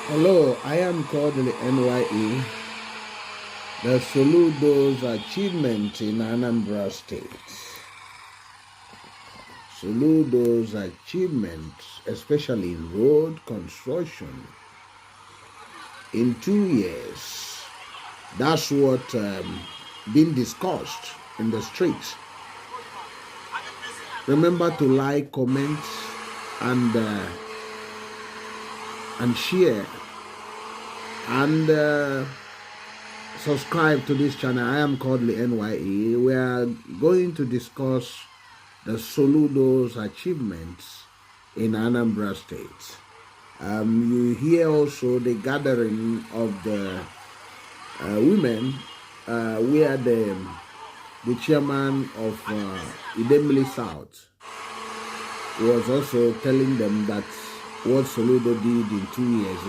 Hello, I am Kodili-nye. The Soludo's achievement in Anambra State. Soludo's achievements, especially in road construction, in 2 years. That's what been discussed in the streets. Remember to like, comment, and share, and subscribe to this channel. I am Kodili-nye. We are going to discuss the Soludo's achievements in Anambra State. You hear also the gathering of the women, where the chairman of Idemili South was also telling them that what Soludo did in 2 years.